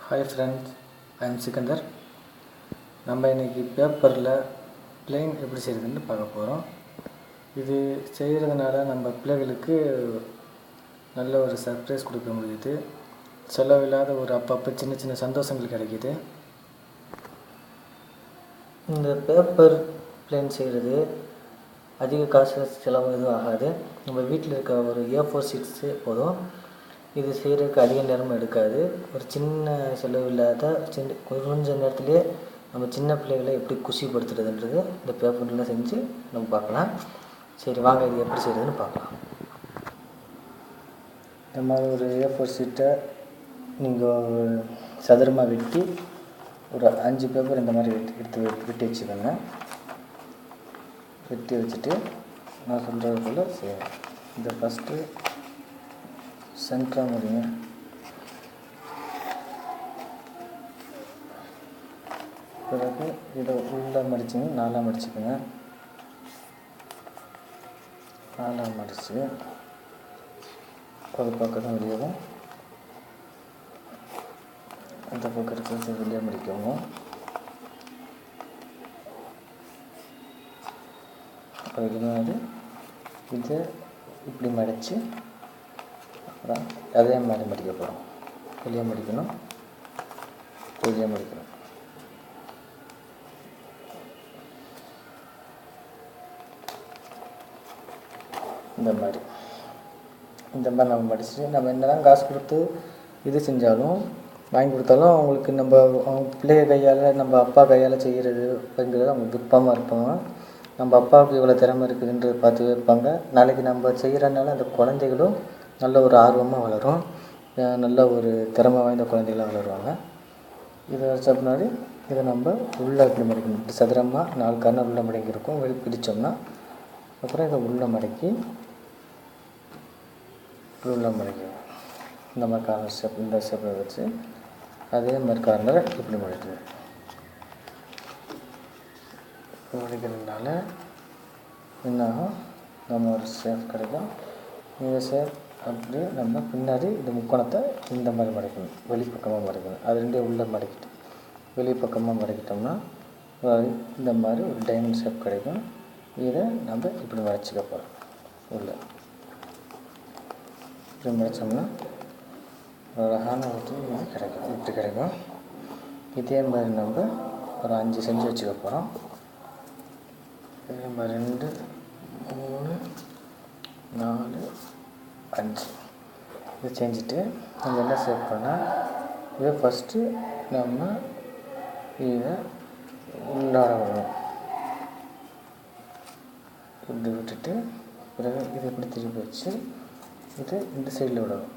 Hi friends, I am Sikandar. நம்ம இன்றைக்கி பேப்பரில் பிளெயின் எப்படி செய்கிறதுன்னு பார்க்க போகிறோம். இது செய்கிறதுனால நம்ம பிள்ளைகளுக்கு நல்ல ஒரு சர்ப்ரைஸ் கொடுக்க முடியுது. செலவில்லாத ஒரு அப்பப்போ சின்ன சின்ன சந்தோஷங்கள் கிடைக்கிது. இந்த பேப்பர் பிளெயின் செய்கிறது அதிக காசு செலவு எதுவும் ஆகாது. நம்ம வீட்டில் இருக்க ஒரு A4 ஷீட்ஸு போதும். இது செய்கிறதுக்கு அதிக நேரம் எடுக்காது. ஒரு சின்ன செலவு இல்லாத கொஞ்ச நேரத்துலேயே நம்ம சின்ன பிள்ளைகளை எப்படி குஷிப்படுத்துறதுன்றது இந்த பேப்பரில் செஞ்சு நம்ம பார்க்கலாம். சரி வாங்க, இது எப்படி செய்கிறதுன்னு பார்க்கலாம். இந்த மாதிரி ஒரு A4 ஷீட்டை நீங்கள் சதுரமாக வெட்டி ஒரு 5 பேப்பர் இந்த மாதிரி வெட்டி வச்சுக்கோங்க. வெட்டி வச்சுட்டு நான் சொல்கிறதுக்குள்ளே செய்யணும். இந்த ஃபஸ்ட்டு சென்டராக முடியுங்க. பிறகு இதை உள்ளே மடிச்சுங்க, 4ஆக மடிச்சுக்கோங்க. 4ஆக மடித்து ஒரு பக்கம் வெளியவும் அந்த பக்கம் இருக்கிறது வெளியே மடிக்கவும். இது மாதிரி இதை இப்படி மடித்து அப்புறம் அதே மாதிரி மடிக்க போகிறோம். வெளியே மடிக்கணும், வெளியே மடிக்கணும். இந்த மாதிரி நம்ம மடிச்சுட்டு நம்ம என்ன தான் காசு கொடுத்து இது செஞ்சாலும் வாங்கி கொடுத்தாலும் அவங்களுக்கு நம்ம அவங்க பிள்ளைய கையால் நம்ம அப்பா கையால் செய்கிறது அப்படிங்கிறது அவங்க விருப்பமாக இருப்பாங்க. நம்ம அப்பாவுக்கு இவ்வளோ திறமை இருக்குதுன்றது பார்த்து வைப்பாங்க. நாளைக்கு நம்ம செய்கிறனால அந்த குழந்தைகளும் நல்ல ஒரு ஆர்வமாக வளரும். நல்ல ஒரு திறமை வாய்ந்த குழந்தைகளாக வளருவாங்க. இதை வச்ச பின்னாடி இதை நம்ம உள்ளே இப்படி மடிக்கணும். இப்படி சதுரமாக 4 கர்னர் உள்ளே மடக்கி இருக்கும். வெளியே பிடிச்சோம்னா அப்புறம் இதை உள்ளே மடக்கி உள்ளே மடிக்கணும். இந்த மாதிரி கார்னர் ஸ்டெப் இந்த ஸ்டெப்பை வச்சு அதே மாதிரி கார்னரை இப்படி மடிக்கணும். மடிக்கிறதுனால என்னாகும், நம்ம ஒரு ஷேப் கிடைக்கும். இந்த ஷேப் அப்படியே நம்ம பின்னாடி இந்த முக்கோணத்தை இந்த மாதிரி மடிக்கணும். வெளிப்பக்கமாக மடிக்கணும். அது ரெண்டே உள்ளே மடக்கிட்டு வெளிப்பக்கமாக மடக்கிட்டோம்னா இந்த மாதிரி ஒரு டைமண்ட் ஷேப் கிடைக்கும். இதை நம்ம இப்படி மடிச்சுக்க போகிறோம். உள்ளே இப்படி மடித்தோம்னா அழகான ஒரு இது கிடைக்கும். இப்படி கிடைக்கும். இதே மாதிரி நம்ம ஒரு 5 செஞ்சு வச்சுக்க போகிறோம். இதே மாதிரி 2, 3, 4, 5 இது செஞ்சுட்டு நம்ம என்ன சேவ் பண்ணால் இதை ஃபஸ்ட்டு நம்ம இதை உள்ளாட விடணும். இப்படி விட்டுட்டு பிறகு இதை இப்படி திருப்பி வச்சு இது இந்த சைடில் விடணும்.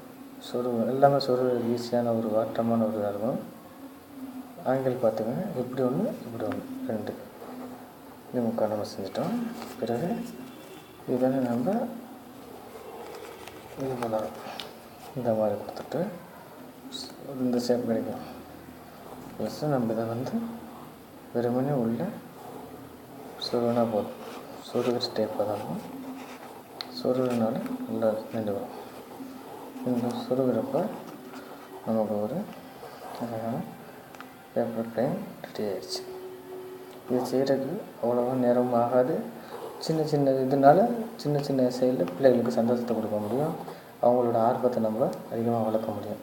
எல்லாமே ஈஸியான ஒரு வாட்டமான ஒரு இதாக இருக்கும். ஆங்கிள் பார்த்துக்கோங்க. இப்படி ஒன்று இப்படி ஒன்று 2 இது முக்கால் நம்ம செஞ்சிட்டோம். பிறகு இதில் நம்ம இது பண்ணலாம். இந்த மாதிரி கொடுத்துட்டு இந்த ஷேப் கிடைக்கும். ப்ளஸ்ஸு நம்ம இதை வெறுமனே உள்ள சொருவினா போதும். சொருகிற ஸ்டேப்பாக தான் இருக்கும். சொருகினால நல்லா நின்று வரும். இந்த சொருகிறப்ப நமக்கு ஒரு பேப்பர் பிளெயின் ரெடி ஆகிடுச்சு. இது செய்கிறதுக்கு அவ்வளோவா நேரம் ஆகாது. சின்ன இதனால சின்ன செயலில் பிள்ளைகளுக்கு சந்தோஷத்தை கொடுக்க முடியும். அவங்களோட ஆர்வத்தை நம்ம அதிகமாக வளர்க்க முடியும்.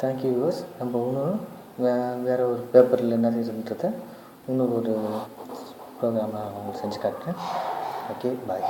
Thank you viewers. நம்ம இன்னும் வேறு ஒரு பேப்பரில் என்ன செய்யறதுன்றதை இன்னொரு ஒரு ப்ரோக்ராமை நான் உங்களுக்கு செஞ்சு காட்டுறேன். ஓகே, பாய்.